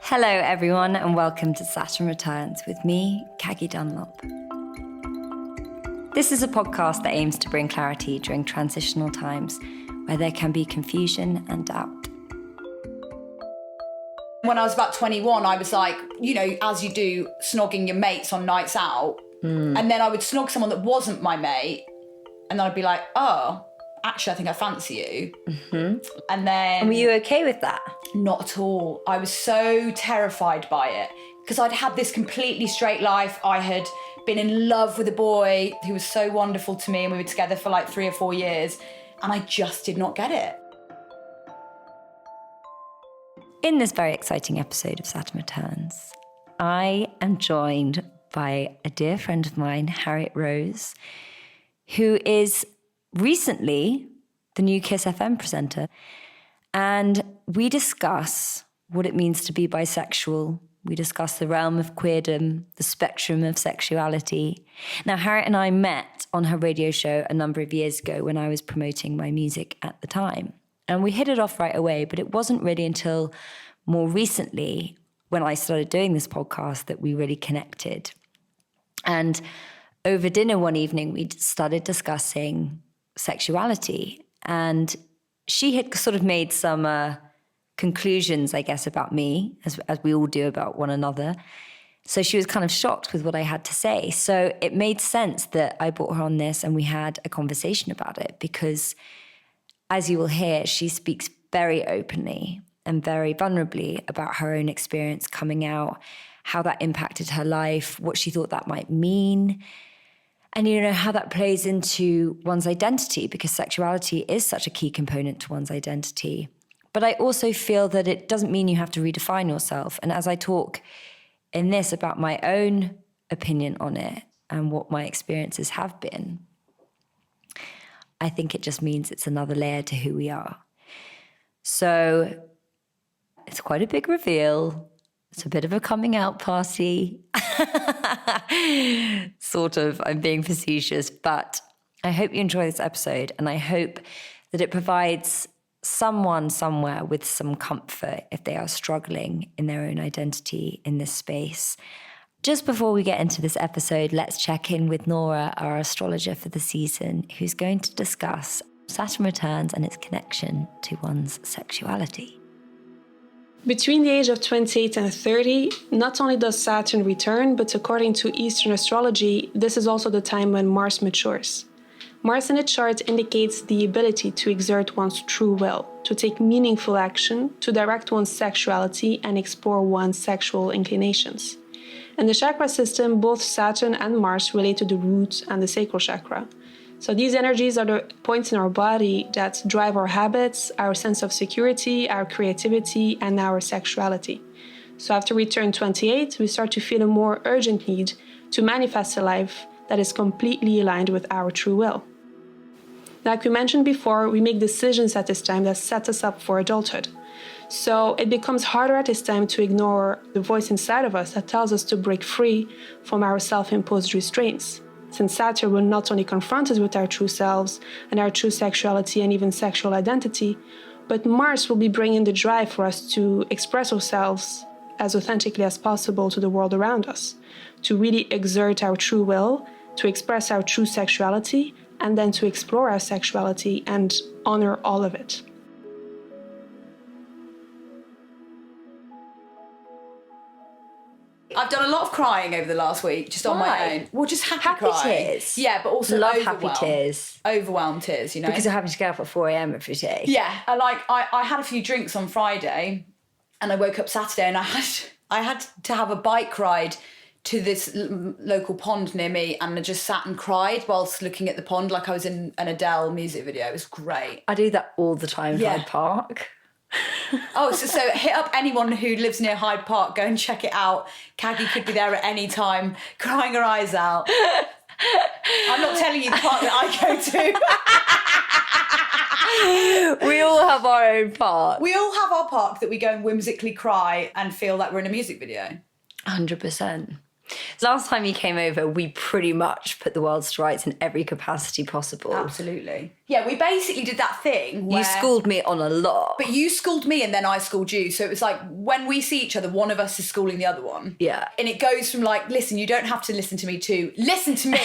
Hello everyone and welcome to Saturn Returns with me, Caggie Dunlop. This is a podcast that aims to bring clarity during transitional times where there can be confusion and doubt. When I was about 21, I was like, you know, as you do, snogging your mates on nights out. And then I would snog someone that wasn't my mate. And then I'd be like, oh, actually, I think I fancy you. Mm-hmm. And were you okay with that? Not at all. I was so terrified by it because I'd had this completely straight life. I had been in love with a boy who was so wonderful to me and we were together for like 3 or 4 years and I just did not get it. In this very exciting episode of Saturn Returns, I am joined by a dear friend of mine, Harriet Rose, who is recently the new Kiss FM presenter. And we discuss what it means to be bisexual. We discuss the realm of queerdom, the spectrum of sexuality. Now, Harriet and I met on her radio show a number of years ago when I was promoting my music at the time. And we hit it off right away, but it wasn't really until more recently when I started doing this podcast that we really connected. And over dinner one evening, we started discussing sexuality. And she had sort of made some conclusions, I guess, about me, as we all do about one another. So she was kind of shocked with what I had to say. So it made sense that I brought her on this and we had a conversation about it because, as you will hear, she speaks very openly and very vulnerably about her own experience coming out, how that impacted her life, what she thought that might mean, and, you know, how that plays into one's identity, because sexuality is such a key component to one's identity. But I also feel that it doesn't mean you have to redefine yourself. And as I talk in this about my own opinion on it and what my experiences have been, I think it just means it's another layer to who we are. So it's quite a big reveal. It's a bit of a coming out party. Sort of, I'm being facetious, but I hope you enjoy this episode and I hope that it provides someone somewhere with some comfort if they are struggling in their own identity in this space. Just before we get into this episode, let's check in with Nora, our astrologer for the season, who's going to discuss Saturn Returns and its connection to one's sexuality. Between the age of 28 and 30, not only does Saturn return, but according to Eastern astrology, this is also the time when Mars matures. Mars in a chart indicates the ability to exert one's true will, to take meaningful action, to direct one's sexuality and explore one's sexual inclinations. In the chakra system, both Saturn and Mars relate to the root and the sacral chakra. So these energies are the points in our body that drive our habits, our sense of security, our creativity, and our sexuality. So after we turn 28, we start to feel a more urgent need to manifest a life that is completely aligned with our true will. Like we mentioned before, we make decisions at this time that set us up for adulthood. So it becomes harder at this time to ignore the voice inside of us that tells us to break free from our self-imposed restraints. Since Saturn will not only confront us with our true selves and our true sexuality and even sexual identity, but Mars will be bringing the drive for us to express ourselves as authentically as possible to the world around us, to really exert our true will, to express our true sexuality, and then to explore our sexuality and honor all of it. I've done a lot of crying over the last week, just on my own. Well, just happy crying. Tears. Yeah, but also love overwhelmed. happy tears. Overwhelmed tears, you know. Because you're having to get up at 4 a.m. every day. Yeah, and like I had a few drinks on Friday, and I woke up Saturday, and I had to have a bike ride to this local pond near me, and I just sat and cried whilst looking at the pond like I was in an Adele music video. It was great. I do that all the time in Hyde Park. Oh, so hit up anyone who lives near Hyde Park. Go and check it out. Caggie could be there at any time, crying her eyes out. I'm not telling you the park that I go to. We all have our own park. We all have our park that we go and whimsically cry and feel like we're in a music video. 100%. Last time you came over, we pretty much put the world to rights in every capacity possible. Absolutely. Yeah, we basically did that thing where... You schooled me on a lot. But you schooled me and then I schooled you. So it was like when we see each other, one of us is schooling the other one. Yeah. And it goes from like, listen, you don't have to listen to me to listen to me.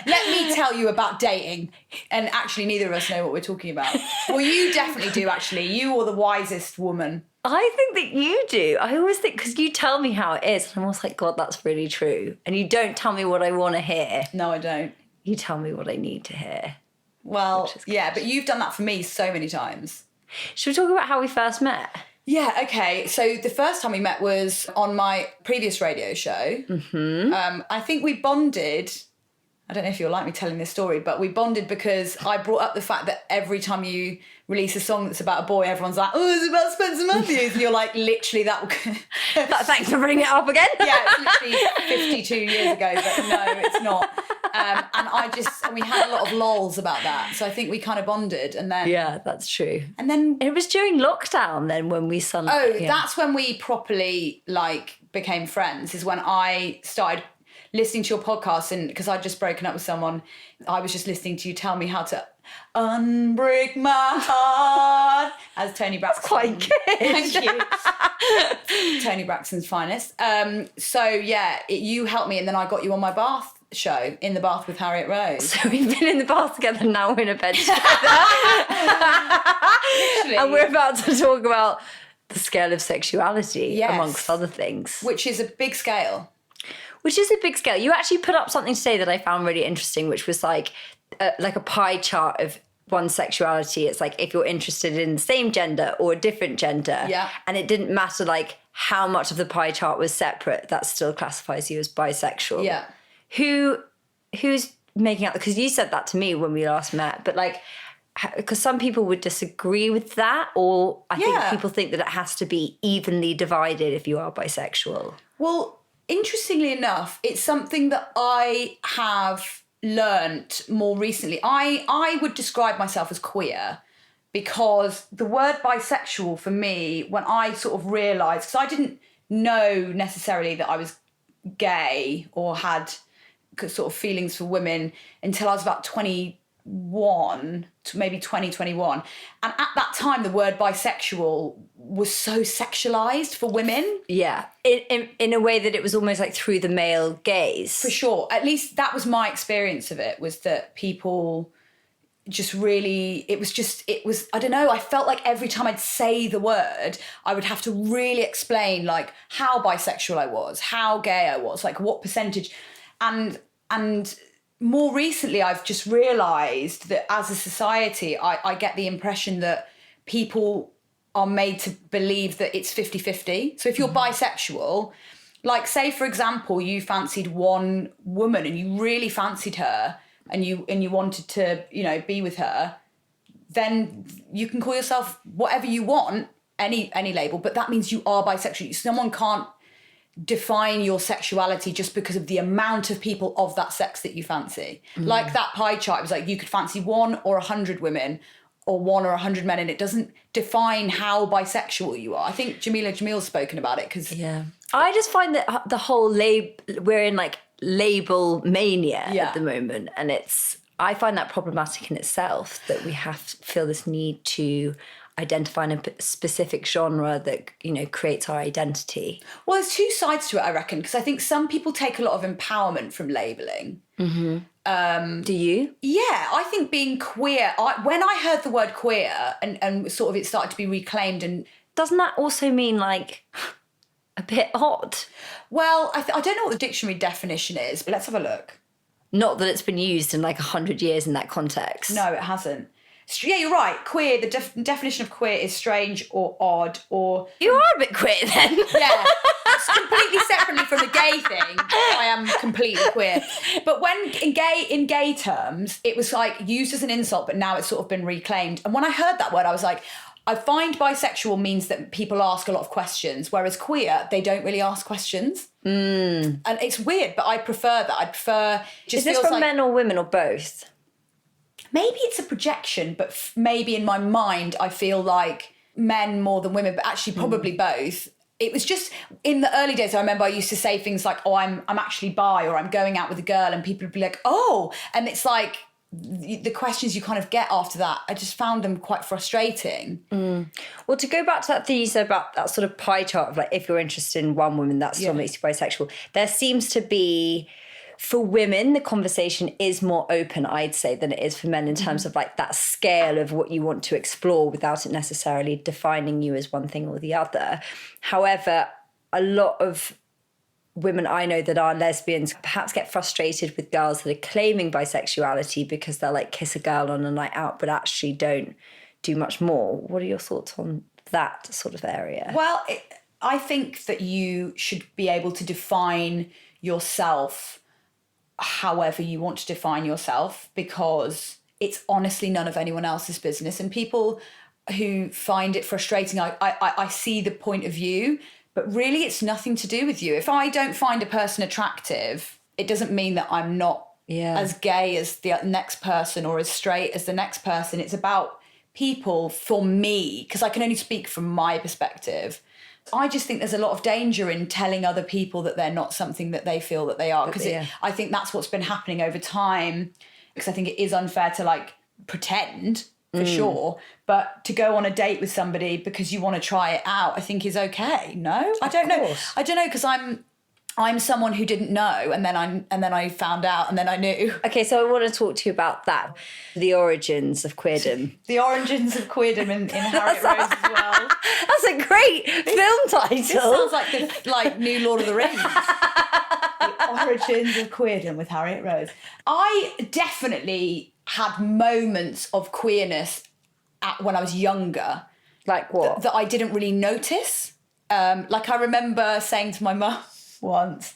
Let me tell you about dating. And actually neither of us know what we're talking about. Well, you definitely do actually. You are the wisest woman. I think that you do. I always think, because you tell me how it is. And I'm always like, God, that's really true. And you don't tell me what I want to hear. No, I don't. You tell me what I need to hear. Well, yeah, but you've done that for me so many times. Should we talk about how we first met? Yeah, okay. So the first time we met was on my previous radio show. Mm-hmm. I think we bonded. I don't know if you'll like me telling this story, but we bonded because I brought up the fact that every time you release a song that's about a boy, everyone's like, oh, it's about Spencer Matthews. And you're like, literally, that... Thanks for bringing it up again. Yeah, it's literally 52 years ago, but no, it's not. And we had a lot of lols about that. So I think we kind of bonded and then... Yeah, that's true. And then... It was during lockdown then when we suddenly... Oh, yeah. That's when we properly, became friends, is when I started listening to your podcast, and because I'd just broken up with someone, I was just listening to you tell me how to unbreak my heart, as Tony Braxton. That's quite good. Thank you. Tony Braxton's finest. So yeah, you helped me, and then I got you on my bath show, In the Bath with Harriet Rose. So we've been in the bath together, now we're in a bed together. And we're about to talk about the scale of sexuality, yes, amongst other things. Which is a big scale. Which is a big scale. You actually put up something today that I found really interesting, which was like a pie chart of one's sexuality. It's like if you're interested in the same gender or a different gender, yeah, and it didn't matter like how much of the pie chart was separate, that still classifies you as bisexual. Yeah. Who's making out? Because you said that to me when we last met, but like, because some people would disagree with that, or I think people think that it has to be evenly divided if you are bisexual. Well, interestingly enough, it's something that I have learnt more recently. I would describe myself as queer because the word bisexual for me, when I sort of realised, because I didn't know necessarily that I was gay or had sort of feelings for women until I was about 21 to maybe 2021. And at that time, the word bisexual was so sexualized for women. Yeah, in a way that it was almost like through the male gaze. For sure. At least that was my experience of it, was that people just really, it was, I don't know, I felt like every time I'd say the word, I would have to really explain like how bisexual I was, how gay I was, like what percentage. And more recently, I've just realised that as a society, I get the impression that people are made to believe that it's 50-50. So if you're bisexual, like say, for example, you fancied one woman and you really fancied her and you wanted to, be with her, then you can call yourself whatever you want, any label, but that means you are bisexual. Someone can't define your sexuality just because of the amount of people of that sex that you fancy. Like that pie chart, it was like you could fancy 1 or 100 women or 1 or 100 men, and it doesn't define how bisexual you are. I think Jamil's spoken about it because... Yeah. I just find that the whole we're in like label mania at the moment, and I find that problematic in itself, that we have to feel this need to identify in a specific genre that, creates our identity. Well, there's two sides to it, I reckon, because I think some people take a lot of empowerment from labelling. Mm-hmm. Do you? Yeah, I think being queer, when I heard the word queer and sort of it started to be reclaimed, and... Doesn't that also mean like a bit odd? Well, I don't know what the dictionary definition is, but let's have a look. Not that it's been used in like 100 years in that context. No, it hasn't. Yeah, you're right. Queer, the definition of queer is strange or odd or... You are a bit queer then. Yeah. It's completely separately from the gay thing. I am completely queer. But when in gay terms, it was like used as an insult, but now it's sort of been reclaimed. And when I heard that word, I was like, I find bisexual means that people ask a lot of questions, whereas queer, they don't really ask questions. And it's weird, but I prefer that. I prefer... Is this for men or women or both? Maybe it's a projection, but maybe in my mind I feel like men more than women, but actually probably both. it was just in the early days. I remember I used to say things like, "Oh, I'm actually bi," or "I'm going out with a girl," and people would be like, "Oh," and it's like the questions you kind of get after that, I just found them quite frustrating. Well, to go back to that thing you said about that sort of pie chart of like, if you're interested in one woman, that still makes you bisexual. There seems to be, for women, the conversation is more open, I'd say, than it is for men in terms of like that scale of what you want to explore without it necessarily defining you as one thing or the other. However, a lot of women I know that are lesbians perhaps get frustrated with girls that are claiming bisexuality because they'll like kiss a girl on a night out but actually don't do much more. What are your thoughts on that sort of area? Well, I think that you should be able to define yourself however you want to define yourself, because it's honestly none of anyone else's business. And people who find it frustrating, I see the point of view, but really it's nothing to do with you. If I don't find a person attractive, it doesn't mean that I'm not as gay as the next person or as straight as the next person. It's about people, for me, because I can only speak from my perspective. I just think there's a lot of danger in telling other people that they're not something that they feel that they are, because I think that's what's been happening over time, because I think it is unfair to like pretend, for sure, but to go on a date with somebody because you want to try it out, I think is okay. No, I don't know. I don't know, because I'm someone who didn't know, and then I found out, and then I knew. Okay, so I want to talk to you about that, the origins of queerdom. The origins of queerdom in Harriet Rose as well. That's a great film title. This sounds like the new Lord of the Rings. The origins of queerdom with Harriet Rose. I definitely had moments of queerness when I was younger. Like what? That I didn't really notice. Like I remember saying to my mum once,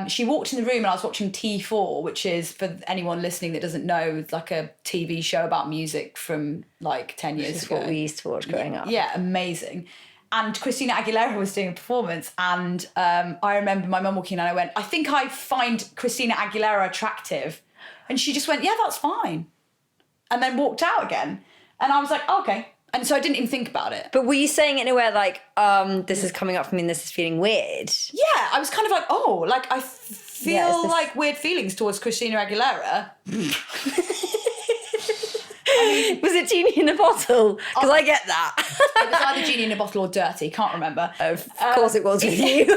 she walked in the room and I was watching T4, which is, for anyone listening that doesn't know, like a TV show about music from like 10 years ago. What we used to watch growing up. Yeah, amazing. And Christina Aguilera was doing a performance, and I remember my mum walking in and I went, "I think I find Christina Aguilera attractive." And she just went, "Yeah, that's fine." And then walked out again. And I was like, oh, okay. And so I didn't even think about it. But were you saying it in a way like, this is coming up for me and this is feeling weird? Yeah, I was kind of like, oh, like I feel like weird feelings towards Christina Aguilera. I mean, was it Genie in a Bottle? Because I get that. It was either Genie in a Bottle or Dirty, can't remember. Of course it was with you.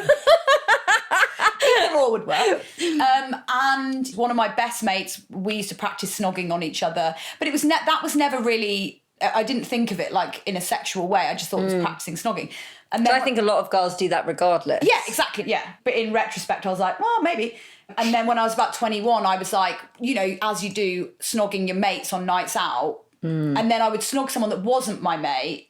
Either or would work. And one of my best mates, we used to practice snogging on each other, but it was that was never really. I didn't think of it like in a sexual way. I just thought it was practicing snogging. And then I think a lot of girls do that regardless. Yeah, exactly. Yeah, but in retrospect, I was like, well, maybe. And then when I was about 21, I was like, you know, as you do, snogging your mates on nights out, and then I would snog someone that wasn't my mate,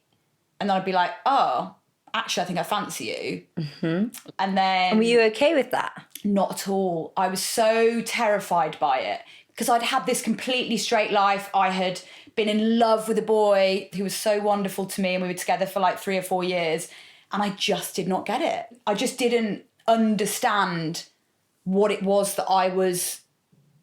and then I'd be like, oh, actually, I think I fancy you. Mm-hmm. And were you okay with that? Not at all. I was so terrified by it because I'd had this completely straight life. I had been in love with a boy who was so wonderful to me, and we were together for like 3 or 4 years, and I just did not get it. I just didn't understand what it was that I was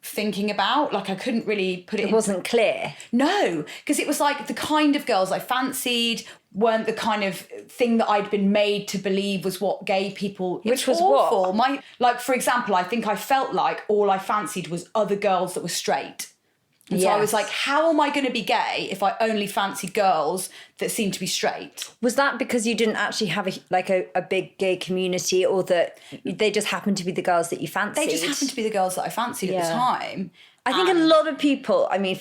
thinking about. Like I couldn't really put it It wasn't clear. No, because it was like the kind of girls I fancied weren't the kind of thing that I'd been made to believe was what gay people... Which was awful. what? Like, for example, I think I felt like all I fancied was other girls that were straight. And so I was like, how am I going to be gay if I only fancy girls that seem to be straight? Was that because you didn't actually have a big gay community, or that they just happened to be the girls that you fancied? They just happened to be the girls that I fancied at the time. I think a lot of people, I mean,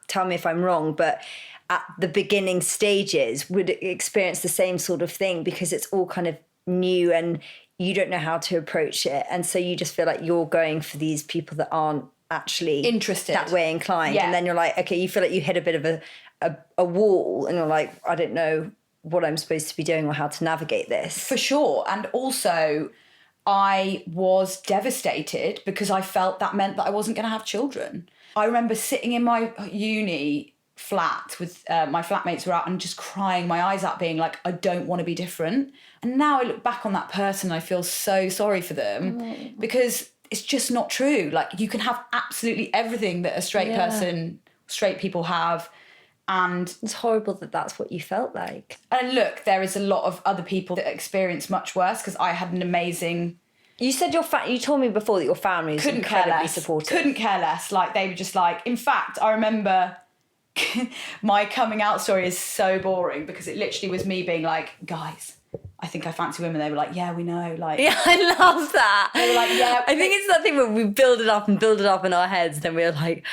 tell me if I'm wrong, but at the beginning stages would experience the same sort of thing because it's all kind of new and you don't know how to approach it. And so you just feel like you're going for these people that aren't actually interested, that way inclined, and then you're like, okay, you feel like you hit a bit of a wall, and you're like, I don't know what I'm supposed to be doing or how to navigate this. For sure. And also I was devastated because I felt that meant that I wasn't going to have children. I remember sitting in my uni flat with my flatmates were out and just crying my eyes out, being like, I don't want to be different. And now I look back on that person, I feel so sorry for them because it's just not true. Like you can have absolutely everything that a straight person, straight people have, And It's horrible that that's what you felt like. look, there is a lot of other people that experience much worse, because I had an amazing... You said you told me before that your family was Couldn't care incredibly less. supportive. Couldn't care less. Like, they were just like... In fact, I remember my coming out story is so boring, because it literally was me being like, guys, I think I fancy women. They were like, yeah, we know. Like, Yeah, I love that. They were like, yeah. I think it's that thing where we build it up in our heads, then we're like,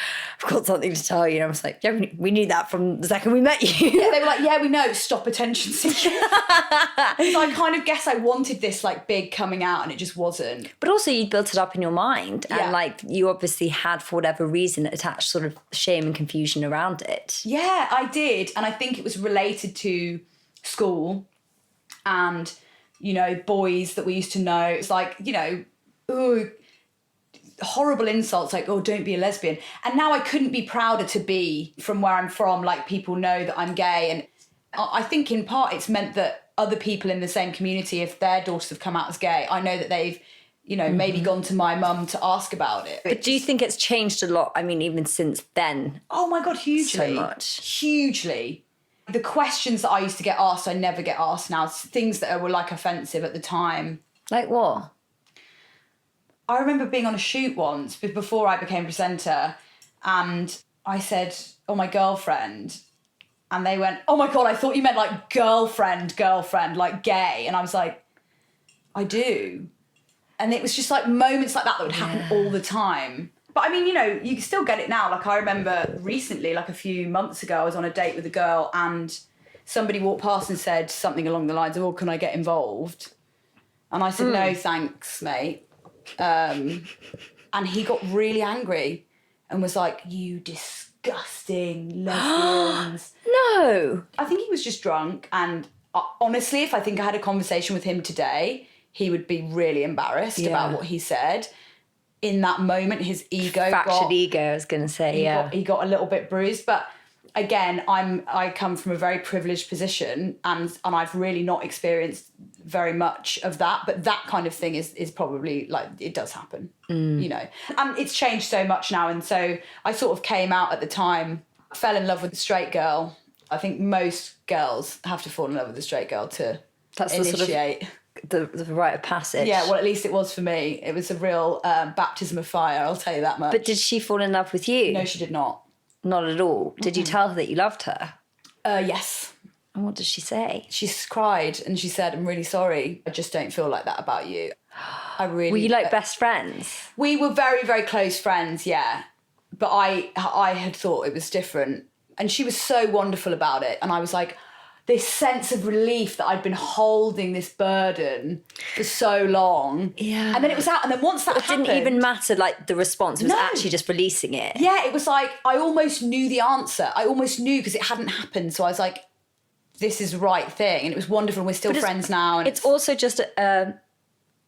I've got something to tell you. And I was like, yeah, we knew that from the second we met you. Yeah, they were like, yeah, we know, stop attention seeking. So I kind of guess I wanted this like big coming out, and it just wasn't. But also you built it up in your mind, Yeah. and like you obviously had, for whatever reason, attached sort of shame and confusion around it. Yeah, I did. And I think it was related to school and, you know, boys that we used to know. It's like, you know, ooh, horrible insults like, oh, don't be a lesbian. And now I couldn't be prouder to be from where I'm from. Like, people know that I'm gay. And I think in part it's meant that other people in the same community, if their daughters have come out as gay, I know that they've, you know, maybe gone to my mum to ask about it. But do you think it's changed a lot? I mean, even since then. Oh my God, hugely. So much. Hugely. The questions that I used to get asked, I never get asked now. Things that were like offensive at the time. Like what? I remember being on a shoot once before I became presenter, and I said, oh, my girlfriend. And they went, oh my God, I thought you meant like girlfriend, like gay. And I was like, I do. And it was just like moments like that would happen all the time. But I mean, you know, you can still get it now. Like, I remember recently, like a few months ago, I was on a date with a girl, and somebody walked past and said something along the lines of, oh, can I get involved? And I said, no, thanks, mate. And he got really angry and was like, you disgusting lesbians. No. I think he was just drunk. And honestly, if I think I had a conversation with him today, he would be really embarrassed about what he said. In that moment, his ego Fractured ego, I was going to say, he got a little bit bruised. But again, I come from a very privileged position, and I've really not experienced very much of that. But that kind of thing is probably, like, it does happen, you know. And it's changed so much now. And so I sort of came out at the time, fell in love with a straight girl. I think most girls have to fall in love with a straight girl to initiate. The rite of passage. Yeah, well, at least it was for me. It was a real baptism of fire, I'll tell you that much. But did she fall in love with you? No, she did not. Not at all. Did you tell her that you loved her? Yes. And what did she say? She cried and she said, I'm really sorry. I just don't feel like that about you. I really... Were you like best friends? We were very, very close friends, yeah. But I had thought it was different. And she was so wonderful about it. And I was like... this sense of relief that I'd been holding this burden for so long. Yeah. And then it was out. And then once that happened... It didn't even matter, like, the response. It was actually just releasing it. Yeah, it was like, I almost knew the answer. I almost knew because it hadn't happened. So I was like, this is the right thing. And it was wonderful. And we're still friends now. And it's also just... it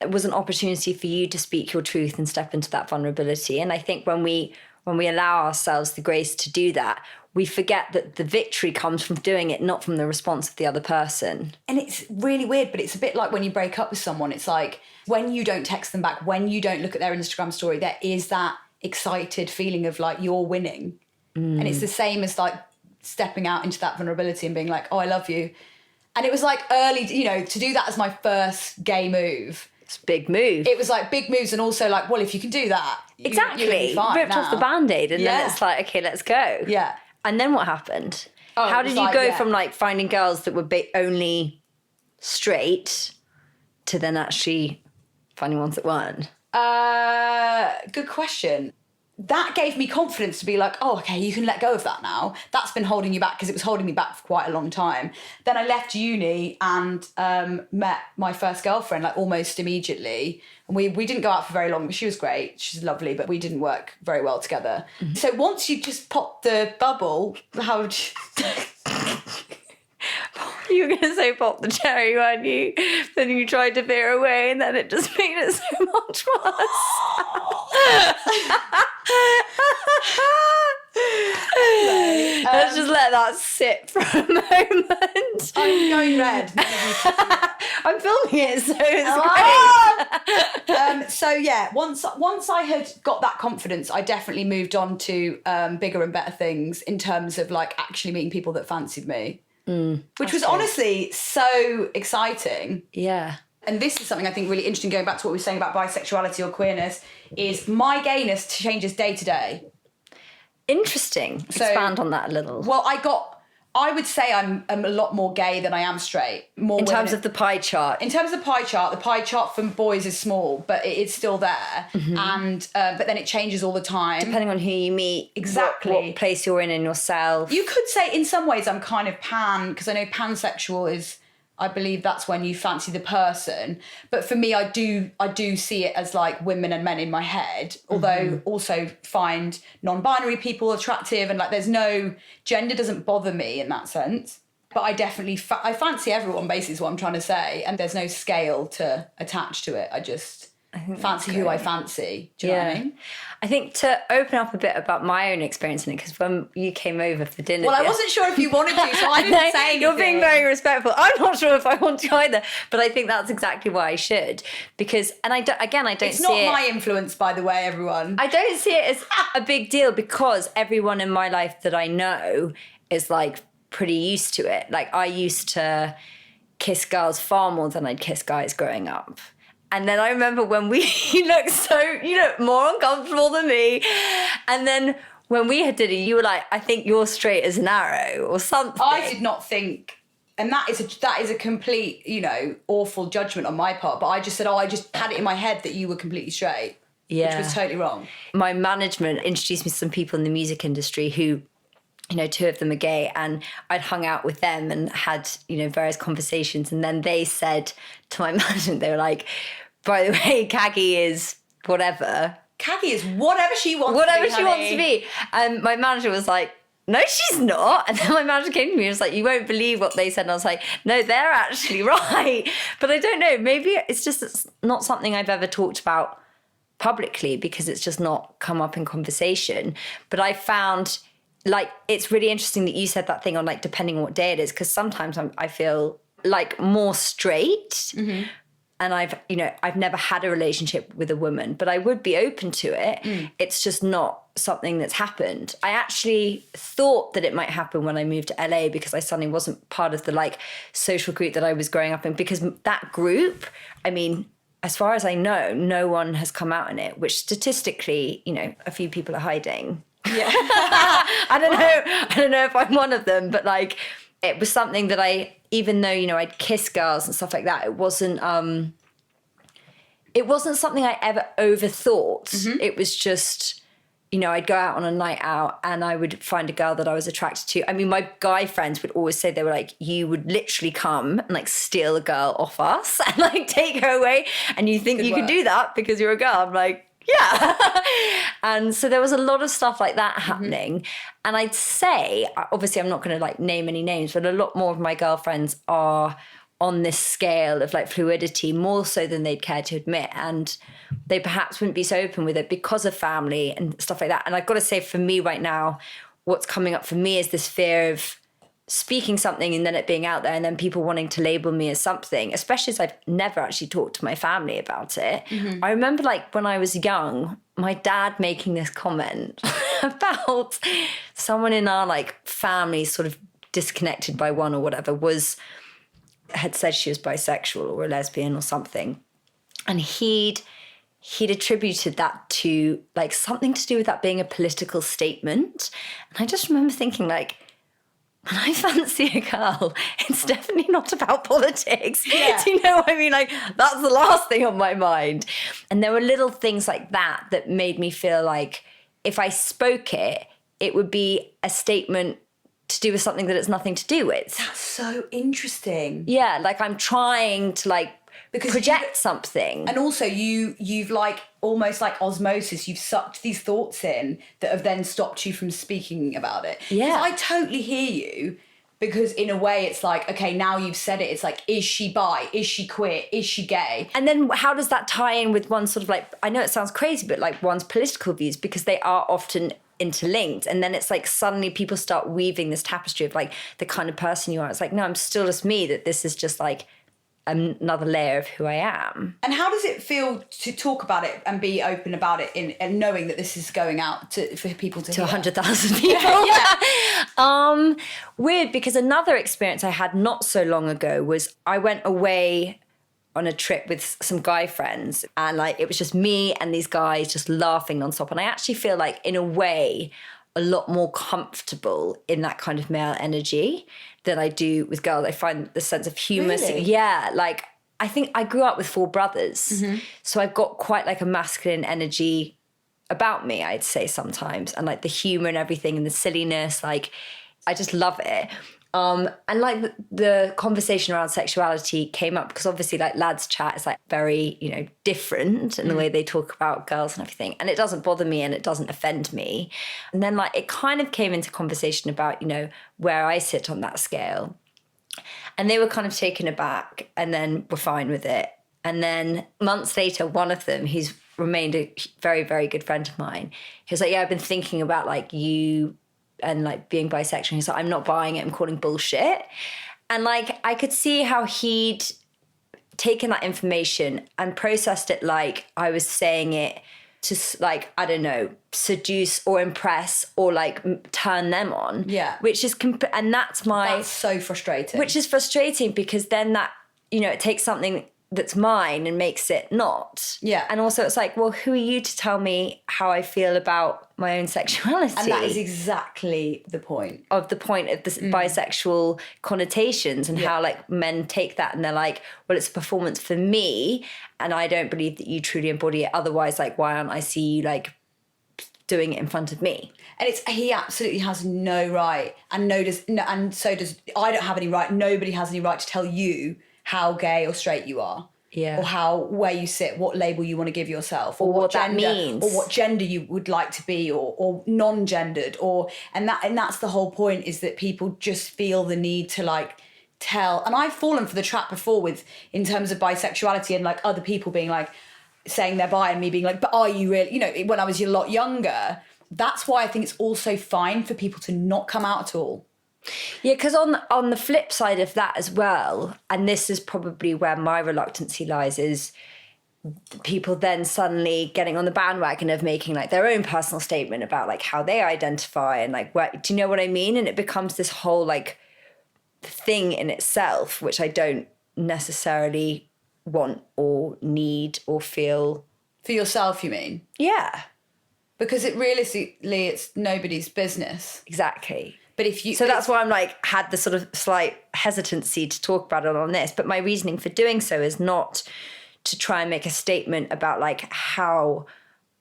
was an opportunity for you to speak your truth and step into that vulnerability. And I think when we allow ourselves the grace to do that, we forget that the victory comes from doing it, not from the response of the other person. And it's really weird, but it's a bit like when you break up with someone. It's like when you don't text them back, when you don't look at their Instagram story, there is that excited feeling of like you're winning. And it's the same as like stepping out into that vulnerability and being like, oh, I love you. And it was like early, you know, to do that as my first gay move. It's a big move. It was like big moves, and also like, well, if you can do that, exactly. You'll be fine ripped now. off the Band-Aid, and then it's like, okay, let's go. Yeah. And then what happened? Oh, how did you go from like finding girls that were only straight to then actually finding ones that weren't? Good question. That gave me confidence to be like, oh, okay, you can let go of that now. That's been holding you back, because it was holding me back for quite a long time. Then I left uni and met my first girlfriend like almost immediately. And we didn't go out for very long, but she was great. She's lovely, but we didn't work very well together. Mm-hmm. So once you just pop the bubble, how would you... You were going to say pop the cherry, weren't you? Then you tried to veer away, and then it just made it so much worse. Let's just let that sit for a moment. I'm going red. I'm filming it, so it's great. So yeah, once I had got that confidence, I definitely moved on to bigger and better things in terms of like actually meeting people that fancied me, which was honestly so exciting. Yeah. And this is something I think really interesting, going back to what we were saying about bisexuality or queerness, is my gayness changes day to day. Interesting. Expand on that a little. Well, I would say I'm a lot more gay than I am straight. More in terms of the pie chart. In terms of the pie chart for boys is small, but it is still there. And but then it changes all the time. Depending on who you meet. Exactly. What place you're in yourself. You could say in some ways I'm kind of pan, because I know pansexual is, I believe that's when you fancy the person. But for me, I do see it as like women and men in my head, although also find non-binary people attractive, and like there's no, gender doesn't bother me in that sense. But I definitely, I fancy everyone basically is what I'm trying to say. And there's no scale to attach to it. I just fancy who I fancy. Do you know what I mean? I think to open up a bit about my own experience in it, because when you came over for dinner... Well, I wasn't sure if you wanted to, so I didn't say anything. You're being very respectful. I'm not sure if I want to either, but I think that's exactly why I should. Because, and I don't it's see not it... my influence, by the way, everyone. I don't see it as a big deal, because everyone in my life that I know is like pretty used to it. Like I used to kiss girls far more than I'd kiss guys growing up. And then I remember when you look more uncomfortable than me. And then when we had dinner, you were like, I think you're straight as an arrow or something. I did not think, and that is a complete, awful judgment on my part. But I just said, I just had it in my head that you were completely straight. Yeah. Which was totally wrong. My management introduced me to some people in the music industry who, two of them are gay, and I'd hung out with them and had, various conversations. And then they said to my management, they were like, by the way, Caggie is whatever. Caggie is whatever she wants to be. And my manager was like, no, she's not. And then my manager came to me and was like, you won't believe what they said. And I was like, no, they're actually right. But I don't know, maybe it's not something I've ever talked about publicly, because it's just not come up in conversation. But I found, like, it's really interesting that you said that thing on, like, depending on what day it is, because sometimes I feel like more straight. Mm-hmm. And I've never had a relationship with a woman, but I would be open to it. It's just not something that's happened. I actually thought that it might happen when I moved to LA, because I suddenly wasn't part of the like social group that I was growing up in, because that group, I mean, as far as I know, no one has come out in it, which statistically, a few people are hiding. Yeah. I don't know if I'm one of them, but like, it was something that even though, I'd kiss girls and stuff like that, it wasn't something I ever overthought. Mm-hmm. It was just, I'd go out on a night out and I would find a girl that I was attracted to. I mean, my guy friends would always say, they were like, you would literally come and like steal a girl off us and like take her away. And you think you could do that because you're a girl. I'm like, yeah. And so there was a lot of stuff like that happening. Mm-hmm. And I'd say, obviously I'm not going to like name any names, but a lot more of my girlfriends are on this scale of like fluidity, more so than they'd care to admit. And they perhaps wouldn't be so open with it because of family and stuff like that. And I've got to say, for me right now, what's coming up for me is this fear of speaking something and then it being out there and then people wanting to label me as something, especially as I've never actually talked to my family about it. Mm-hmm. I remember like when I was young, my dad making this comment about someone in our like family sort of disconnected by one or whatever had said she was bisexual or a lesbian or something. And he'd attributed that to like something to do with that being a political statement. And I just remember thinking like, when I fancy a girl, it's definitely not about politics. Yeah. Do you know what I mean? Like, that's the last thing on my mind. And there were little things like that that made me feel like if I spoke it, it would be a statement to do with something that it's nothing to do with. That's so interesting. Yeah, like I'm trying to like project something. And also you've like almost like osmosis, you've sucked these thoughts in that have then stopped you from speaking about it. Yeah. I totally hear you, because in a way it's like, okay, now you've said it, it's like, is she bi? Is she queer? Is she gay? And then how does that tie in with one sort of like, I know it sounds crazy, but like one's political views, because they are often interlinked. And then it's like suddenly people start weaving this tapestry of like the kind of person you are. It's like, no, I'm still just me, that this is just like another layer of who I am. And how does it feel to talk about it and be open about it and knowing that this is going out for people to hear? 100,000 people. Yeah. Weird, because another experience I had not so long ago was I went away on a trip with some guy friends, and like it was just me and these guys just laughing nonstop. And I actually feel like, in a way, a lot more comfortable in that kind of male energy than I do with girls. I find the sense of humour. Really? Yeah, like I think I grew up with 4 brothers, so I've got quite like a masculine energy about me, I'd say sometimes, and like the humour and everything and the silliness, like I just love it. And like the conversation around sexuality came up because obviously like lads chat is like very, you know, different in the way they talk about girls and everything. And it doesn't bother me and it doesn't offend me. And then like it kind of came into conversation about, you know, where I sit on that scale. And they were kind of taken aback and then were fine with it. And then months later, one of them, who's remained a very, very good friend of mine, he was like, yeah, I've been thinking about like you and like being bisexual. He's like, I'm not buying it. I'm calling bullshit. And like, I could see how he'd taken that information and processed it like I was saying it to like, I don't know, seduce or impress or like turn them on. Yeah. Which is, and that's so frustrating. Which is frustrating because then that, you know, it takes something that's mine and makes it not. Yeah. And also it's like, well, who are you to tell me how I feel about my own sexuality? And that is exactly the point. Of the bisexual connotations and how like men take that and they're like, well, it's a performance for me and I don't believe that you truly embody it. Otherwise, like, why aren't I see you like doing it in front of me? And he absolutely has no right, and so does I don't have any right. Nobody has any right to tell you how gay or straight you are. Yeah. Or where you sit, what label you want to give yourself, or what gender, that means, or what gender you would like to be, or non-gendered, and that's the whole point, is that people just feel the need to like tell. And I've fallen for the trap before in terms of bisexuality and like other people being like saying they're bi and me being like, but are you really? You know, when I was a lot younger. That's why I think it's also fine for people to not come out at all. Yeah, because on the flip side of that as well, and this is probably where my reluctancy lies, is people then suddenly getting on the bandwagon of making like their own personal statement about like how they identify and like do you know what I mean? And it becomes this whole like thing in itself, which I don't necessarily want or need or feel. For yourself, you mean? Yeah. Because realistically, it's nobody's business. Exactly. But if you... So that's why I'm like, had the sort of slight hesitancy to talk about it on this. But my reasoning for doing so is not to try and make a statement about like how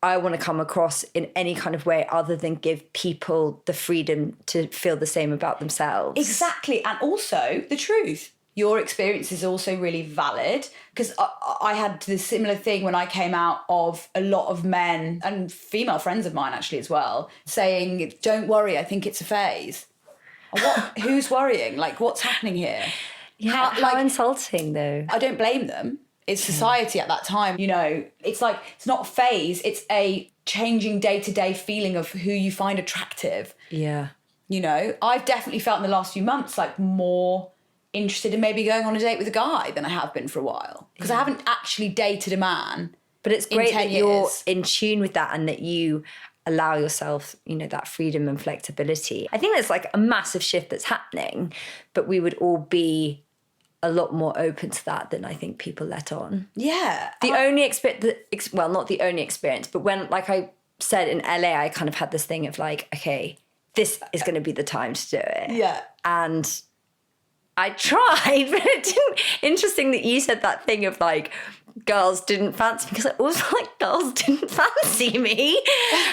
I want to come across in any kind of way other than give people the freedom to feel the same about themselves. Exactly. And also the truth. Your experience is also really valid, because I had this similar thing when I came out of a lot of men and female friends of mine actually as well, saying, don't worry, I think it's a phase. Who's worrying? Like, what's happening here? Yeah, how insulting though. I don't blame them. It's society at that time, you know. It's like, it's not a phase, it's a changing day-to-day feeling of who you find attractive. Yeah. You know, I've definitely felt in the last few months like more interested in maybe going on a date with a guy than I have been for a while, because I haven't actually dated a man. But it's great that you're years. in tune with that and that you allow yourself, you know, that freedom and flexibility. I think there's like a massive shift that's happening, but we would all be a lot more open to that than I think people let on. Yeah. The only experience, well, not the only experience, but when, like I said, in LA, I kind of had this thing of like, okay, this is going to be the time to do it. Yeah. And I tried, but it didn't. Interesting that you said that thing of like girls didn't fancy me, because I also like girls didn't fancy me.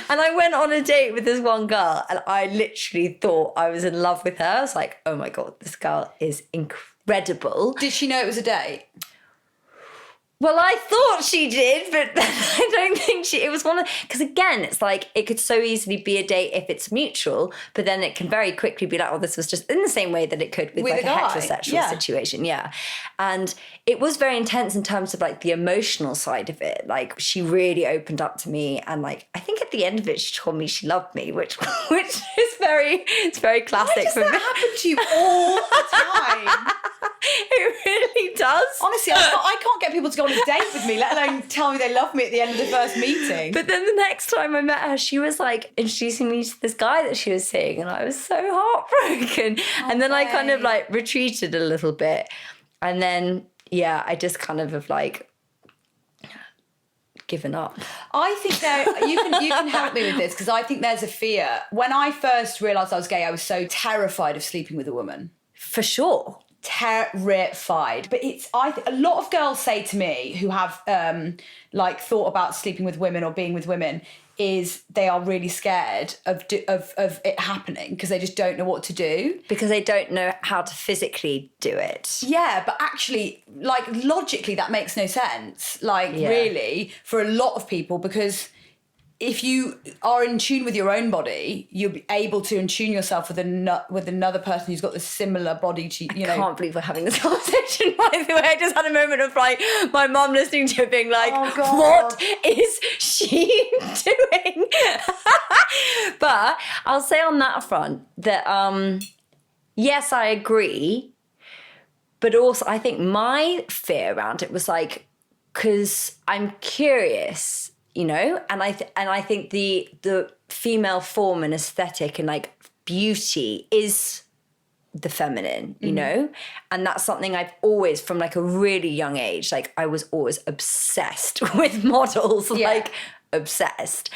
And I went on a date with this one girl and I literally thought I was in love with her. I was like, oh my God, this girl is incredible. Did she know it was a date? Well, I thought she did, but I don't think it was one of, because again, it's like, it could so easily be a date if it's mutual, but then it can very quickly be like, oh, this was just in the same way that it could with like a heterosexual situation. Yeah. And it was very intense in terms of like the emotional side of it. Like she really opened up to me. And like, I think at the end of it, she told me she loved me, which is very classic. Why does that happen to you all the time? It really does. does. Honestly, I can't get people to go on a date with me, let alone tell me they love me at the end of the first meeting. But then the next time I met her, she was like introducing me to this guy that she was seeing, and I was so heartbroken. And then I kind of like retreated a little bit. And then, yeah, I just kind of have like given up. I think you can help me with this, because I think there's a fear. When I first realised I was gay, I was so terrified of sleeping with a woman. For sure. Terrified. But a lot of girls say to me who have like thought about sleeping with women or being with women, is they are really scared of it happening because they just don't know what to do. Because they don't know how to physically do it. Yeah, but actually, like, logically, that makes no sense. Like, really, for a lot of people, because if you are in tune with your own body, you'll be able to tune yourself with another person who's got the similar body to you. I can't believe we're having this conversation, by the way. I just had a moment of like my mum listening to it being like, oh, God, what is she doing? But I'll say on that front that, yes, I agree. But also I think my fear around it was like, because I'm curious, you know, and I think the female form and aesthetic and like beauty is the feminine, you know, and that's something I've always, from like a really young age, like I was always obsessed with models, like obsessed,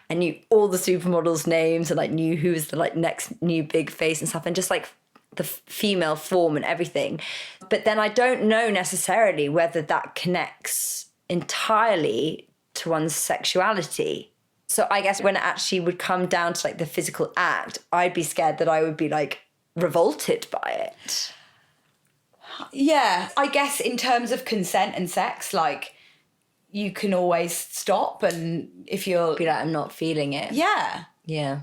and knew all the supermodels' names and like knew who was the like next new big face and stuff, and just like the female form and everything. But then I don't know necessarily whether that connects entirely to one's sexuality. So I guess when it actually would come down to like the physical act, I'd be scared that I would be like revolted by it. Yeah, I guess in terms of consent and sex, like, you can always stop, and if you're... Be like, I'm not feeling it. Yeah. Yeah.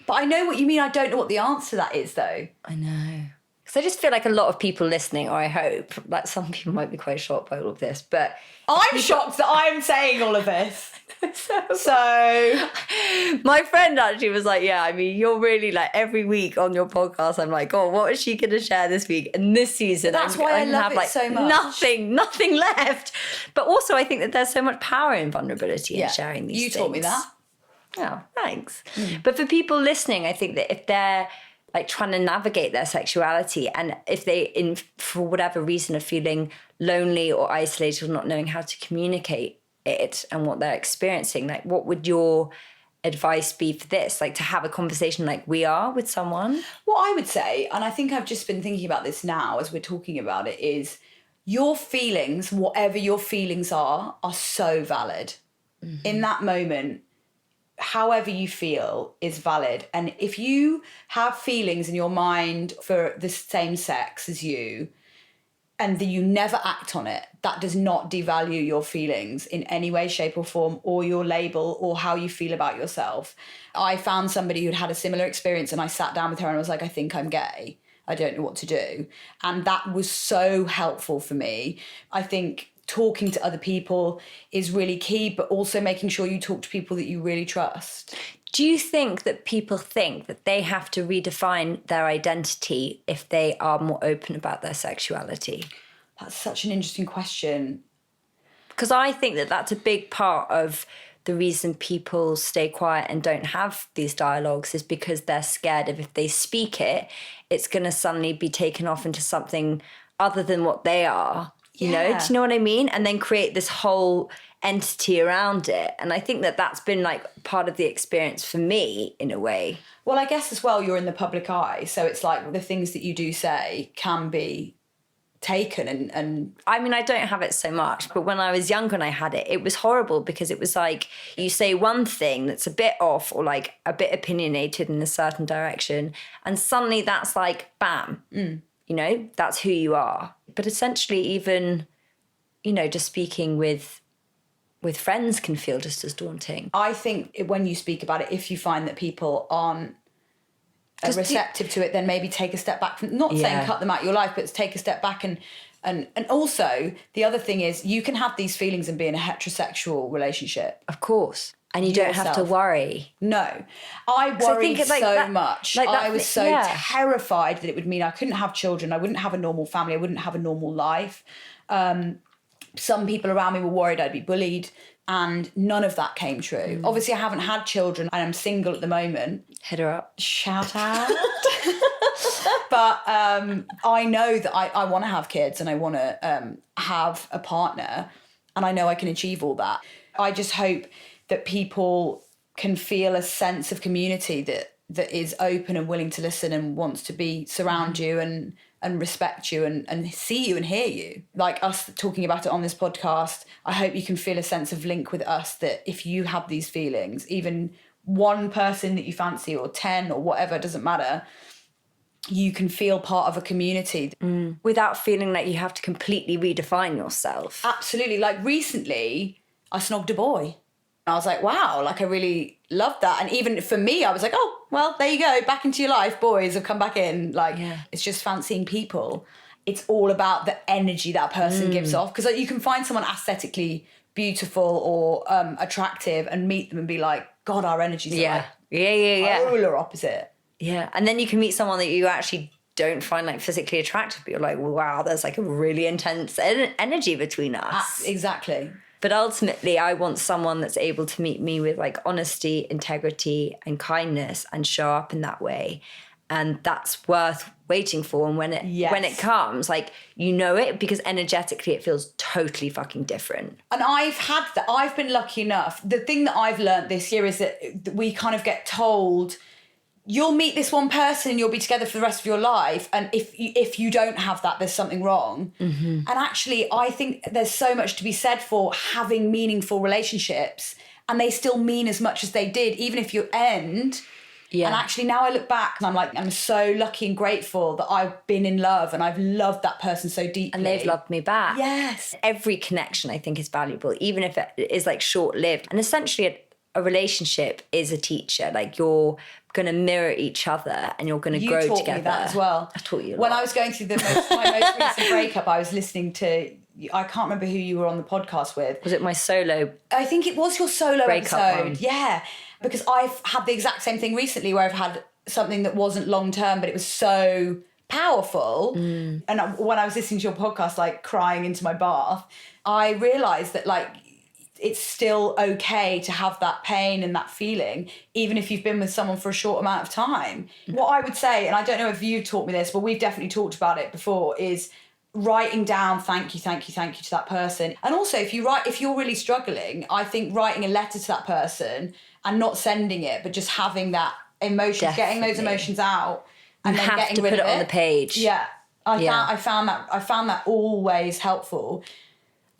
But I know what you mean. I don't know what the answer to that is, though. I know. Because I just feel like a lot of people listening, or I hope, like some people might be quite shocked by all of this, but... I'm shocked that I'm saying all of this. So... My friend actually was like, yeah, I mean, you're really like every week on your podcast, I'm like, God, what is she going to share this week? And this season, That's why I love it so much. Nothing left. But also I think that there's so much power in vulnerability and sharing these things. You taught me that. Oh, thanks. But for people listening, I think that if they're like trying to navigate their sexuality, and if they, for whatever reason, are feeling lonely or isolated or not knowing how to communicate it and what they're experiencing, like what would your advice be for this? Like to have a conversation like we are with someone? What I would say, and I think I've just been thinking about this now as we're talking about it, is your feelings, whatever your feelings are so valid. In that moment, however you feel is valid. And if you have feelings in your mind for the same sex as you, and that you never act on it, that does not devalue your feelings in any way, shape or form, or your label, or how you feel about yourself. I found somebody who'd had a similar experience, and I sat down with her and I was like, I think I'm gay. I don't know what to do. And that was so helpful for me. I think talking to other people is really key, but also making sure you talk to people that you really trust. Do you think that people think that they have to redefine their identity if they are more open about their sexuality? That's such an interesting question. Because I think that that's a big part of the reason people stay quiet and don't have these dialogues, is because they're scared of if they speak it, it's going to suddenly be taken off into something other than what they are. You know, do you know what I mean? And then create this whole entity around it. And I think that that's been like part of the experience for me in a way. Well, I guess as well, you're in the public eye. So it's like the things that you do say can be taken and I mean, I don't have it so much, but when I was younger and I had it, it was horrible, because it was like you say one thing that's a bit off or like a bit opinionated in a certain direction, and suddenly that's like, bam. You know, that's who you are. But essentially, even, you know, just speaking with friends can feel just as daunting. I think when you speak about it, if you find that people aren't receptive to it, then maybe take a step back from, not saying cut them out of your life, but take a step back. And also, the other thing is, you can have these feelings and be in a heterosexual relationship. Of course. And you don't have to worry. No. I worried much. Like I was so terrified that it would mean I couldn't have children. I wouldn't have a normal family. I wouldn't have a normal life. Some people around me were worried I'd be bullied. And none of that came true. Obviously, I haven't had children and I'm single at the moment. Hit her up. Shout out. But I know that I want to have kids and I want to have a partner. And I know I can achieve all that. I just hope that people can feel a sense of community that is open and willing to listen and wants to surround you and respect you and see you and hear you. Like us talking about it on this podcast, I hope you can feel a sense of link with us, that if you have these feelings, even one person that you fancy or 10 or whatever, doesn't matter, you can feel part of a community. Without feeling like you have to completely redefine yourself. Absolutely. Like recently, I snogged a boy. I was like, wow, like I really loved that. And even for me, I was like, oh, well, there you go. Back into your life. Boys have come back in. Like, It's just fancying people. It's all about the energy that person gives off. Because you can find someone aesthetically beautiful or attractive and meet them and be like, God, our energies are like polar opposite. Yeah. And then you can meet someone that you actually don't find like physically attractive, but you're like, wow, there's like a really intense energy between us. Exactly. But ultimately, I want someone that's able to meet me with like honesty, integrity, and kindness, and show up in that way. And that's worth waiting for. And when it comes, like, you know it, because energetically it feels totally fucking different. And I've had that. I've been lucky enough. The thing that I've learned this year is that we kind of get told, you'll meet this one person and you'll be together for the rest of your life. And if you don't have that, there's something wrong. And actually, I think there's so much to be said for having meaningful relationships, and they still mean as much as they did, even if you end. Yeah. And actually now I look back and I'm like, I'm so lucky and grateful that I've been in love and I've loved that person so deeply. And they've loved me back. Yes. Every connection I think is valuable, even if it is like short-lived. And essentially a relationship is a teacher. Like, you're going to mirror each other and you're going to grow together. You taught me that as well. I taught you a lot. When I was going through my most recent breakup, I was listening to, I can't remember who you were on the podcast with. Was it my solo? I think it was your solo breakup episode. one. Yeah. Because I've had the exact same thing recently where I've had something that wasn't long term, but it was so powerful. And when I was listening to your podcast, like crying into my bath, I realised that like it's still okay to have that pain and that feeling, even if you've been with someone for a short amount of time. What I would say, and I don't know if you've taught me this, but we've definitely talked about it before, is writing down thank you to that person. And also if you're really struggling, I think writing a letter to that person and not sending it, but just having that emotion, getting those emotions out, and then getting rid of it. You have to put it on the page. Yeah. I found that always helpful.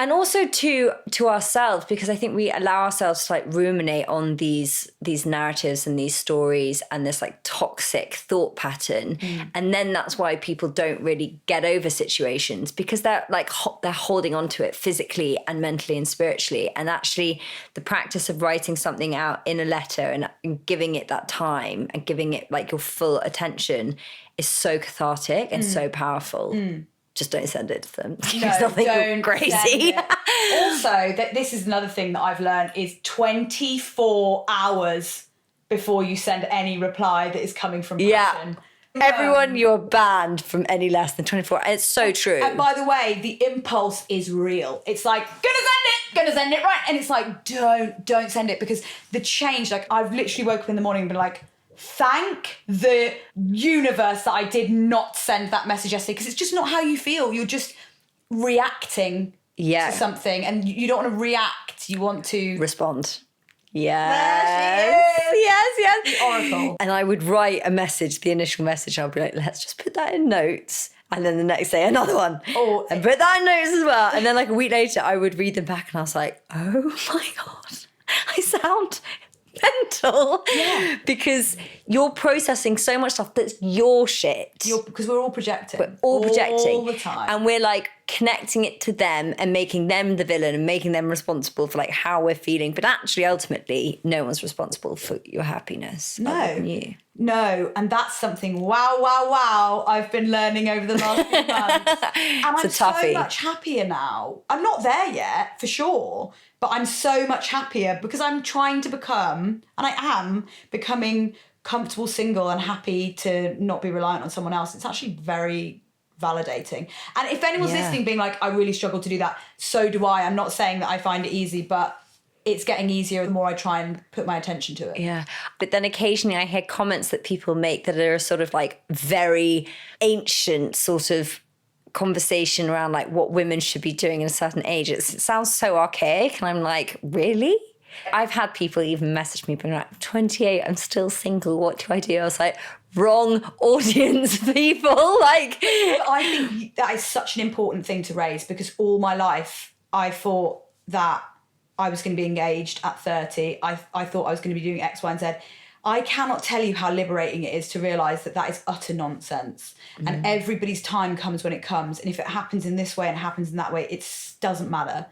And also to ourselves, because I think we allow ourselves to like ruminate on these narratives and these stories and this like toxic thought pattern. And then that's why people don't really get over situations, because they're like they're holding on to it physically and mentally and spiritually. And actually the practice of writing something out in a letter and giving it that time and giving it like your full attention is so cathartic and so powerful. Just don't send it to them. No, don't crazy. Also, this is another thing that I've learned is 24 hours before you send any reply that is coming from passion. Everyone, you're banned from any less than 24 hours. It's so true. And by the way, the impulse is real. It's like, gonna send it, right? And it's like, don't send it, because the change, like I've literally woke up in the morning and been like, thank the universe that I did not send that message yesterday, because it's just not how you feel. You're just reacting to something, and you don't want to react. You want to respond. Yes. Yes. The oracle. And I would write a message, the initial message. I'll be like, let's just put that in notes. And then the next day, another one. And put that in notes as well. And then like a week later, I would read them back and I was like, oh my God, I sound mental. Yeah. Because you're processing so much stuff that's your shit. Because we're all projecting. We're all projecting. All the time. And we're like connecting it to them and making them the villain and making them responsible for like how we're feeling. But actually, ultimately, no one's responsible for your happiness other than you. No, and that's something, wow, I've been learning over the last few months. And I'm so much happier now. I'm not there yet, for sure, but I'm so much happier because I'm trying to become, and I am becoming comfortable single and happy to not be reliant on someone else. It's actually very validating. And if anyone's listening being like, I really struggle to do that, so do I. I'm not saying that I find it easy, but it's getting easier the more I try and put my attention to it. Yeah. But then occasionally I hear comments that people make that are sort of like very ancient sort of conversation around like what women should be doing at a certain age. It sounds so archaic. And I'm like, really? I've had people even message me being like, 28, I'm still single. What do I do? I was like, wrong audience, people. Like, I think that is such an important thing to raise because all my life I thought that I was going to be engaged at 30. I thought I was going to be doing X, Y, and Z. I cannot tell you how liberating it is to realise that that is utter nonsense. And everybody's time comes when it comes. And if it happens in this way and it happens in that way, it doesn't matter.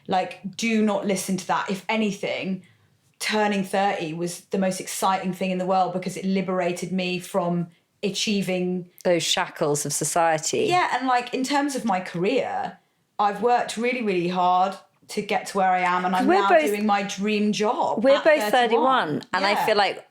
Like, do not listen to that. If anything, turning 30 was the most exciting thing in the world because it liberated me from achieving those shackles of society. Yeah, and like in terms of my career, I've worked really, really hard to get to where I am, and I'm now doing my dream job. We're both 31, and I feel like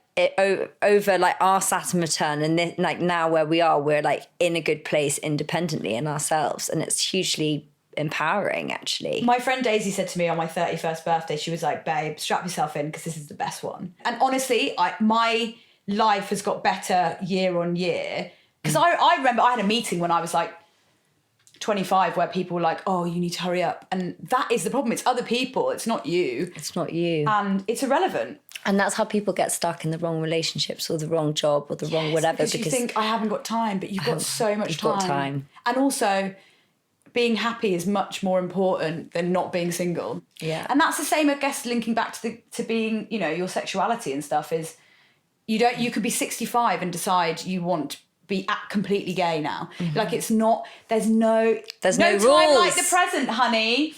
over like our Saturn return and this, like now where we are, we're like in a good place independently in ourselves, and it's hugely empowering actually. My friend Daisy said to me on my 31st birthday, she was like, babe, strap yourself in because this is the best one. And honestly, my life has got better year on year because I remember I had a meeting when I was like 25 where people were like, oh, you need to hurry up. And that is the problem. It's other people. It's not you. It's not you. And it's irrelevant. And that's how people get stuck in the wrong relationships or the wrong job or the wrong whatever. Because you think, I haven't got time, but you've got so much time. Got time. And also, being happy is much more important than not being single. Yeah. And that's the same, I guess, linking back to being, you know, your sexuality and stuff is you could be 65 and decide you want be completely gay now. Like it's not, there's no rules. Time like the present, honey.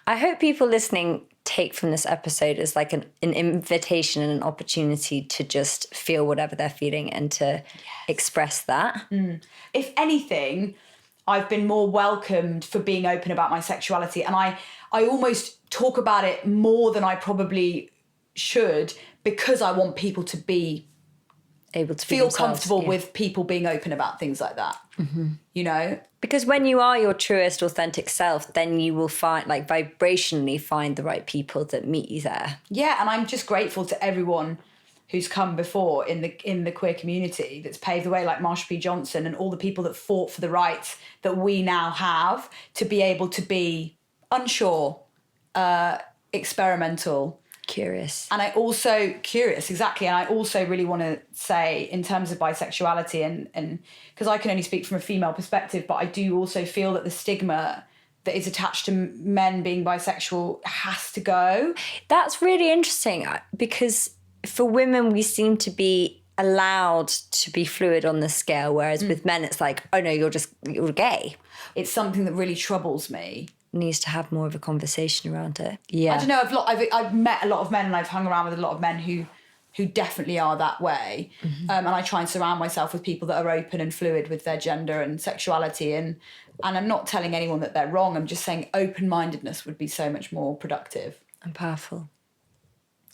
I hope people listening take from this episode as like an invitation and an opportunity to just feel whatever they're feeling and to express that. If anything, I've been more welcomed for being open about my sexuality, and I almost talk about it more than I probably should because I want people to be able to feel comfortable with people being open about things like that. You know, because when you are your truest authentic self, then you will find like vibrationally find the right people that meet you there. Yeah, and I'm just grateful to everyone who's come before in the queer community that's paved the way, like Marsha P. Johnson and all the people that fought for the rights that we now have to be able to be unsure, experimental, curious. And I also curious, exactly. And I also really want to say in terms of bisexuality and because I can only speak from a female perspective, but I do also feel that the stigma that is attached to men being bisexual has to go. That's really interesting because for women, we seem to be allowed to be fluid on the scale, whereas with men, it's like, oh no, you're gay. It's something that really troubles me. Needs to have more of a conversation around it. Yeah. I don't know. I've met a lot of men and I've hung around with a lot of men who definitely are that way. And I try and surround myself with people that are open and fluid with their gender and sexuality. And I'm not telling anyone that they're wrong. I'm just saying open-mindedness would be so much more productive. And powerful.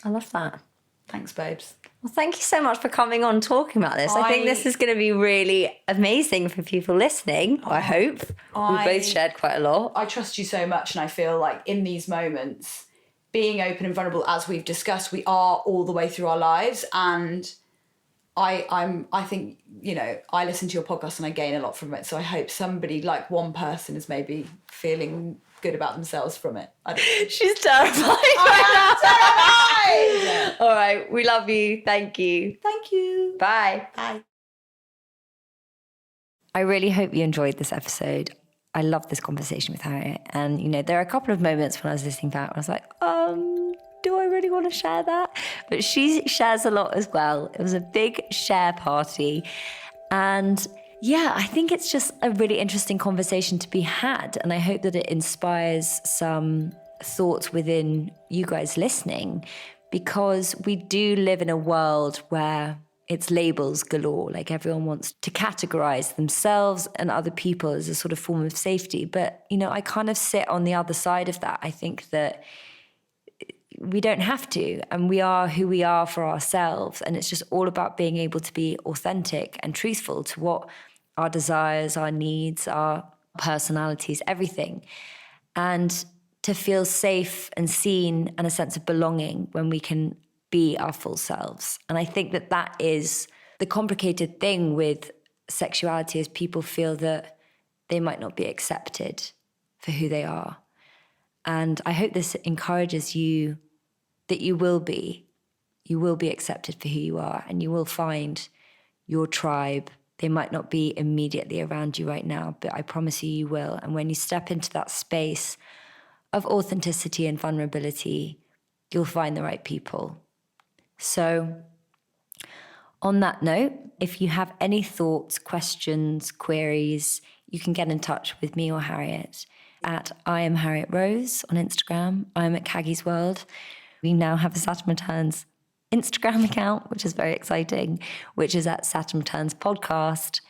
I love that. Thanks, babes. Well, thank you so much for coming on talking about this. I think this is going to be really amazing for people listening, I hope. We've both shared quite a lot. I trust you so much, and I feel like in these moments, being open and vulnerable, as we've discussed, we are all the way through our lives. And I think, you know, I listen to your podcast and I gain a lot from it. So I hope somebody, like one person, is maybe feeling good about themselves from it. I don't know. She's terrified. I'm terrified. All right. We love you. Thank you. Thank you. Bye. Bye. I really hope you enjoyed this episode. I love this conversation with Harriet. And, you know, there are a couple of moments when I was listening back, I was like, do I really want to share that? But she shares a lot as well. It was a big share party. And Yeah, I think it's just a really interesting conversation to be had. And I hope that it inspires some thoughts within you guys listening, because we do live in a world where it's labels galore. Like everyone wants to categorize themselves and other people as a sort of form of safety. But, I kind of sit on the other side of that. I think that we don't have to, and we are who we are for ourselves. And it's just all about being able to be authentic and truthful to what our desires, our needs, our personalities, everything. And to feel safe and seen and a sense of belonging when we can be our full selves. And I think that that is the complicated thing with sexuality, is people feel that they might not be accepted for who they are. And I hope this encourages you that you will be accepted for who you are, and you will find your tribe. They might not be immediately around you right now, but I promise you, you will. And when you step into that space of authenticity and vulnerability, you'll find the right people. So on that note, if you have any thoughts, questions, queries, you can get in touch with me or Harriet at I am Harriet Rose on Instagram. I'm at Caggie's World. We now have a Saturn Returns Instagram account, which is very exciting, which is at Saturn Returns Podcast.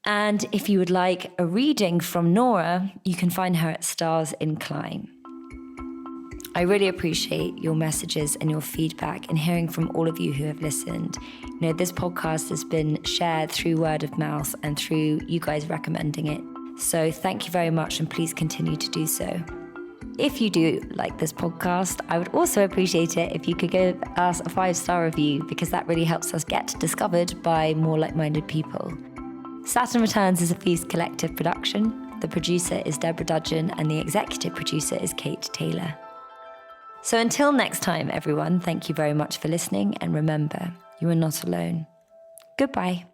And if you would like a reading from Nora, you can find her at Stars Incline. I really appreciate your messages and your feedback and hearing from all of you who have listened. This podcast has been shared through word of mouth and through you guys recommending it. So thank you very much, and please continue to do so. If you do like this podcast, I would also appreciate it if you could give us a 5-star review, because that really helps us get discovered by more like-minded people. Saturn Returns is a Feast Collective production. The producer is Deborah Dudgeon, and the executive producer is Kate Taylor. So until next time, everyone, thank you very much for listening, and remember, you are not alone. Goodbye.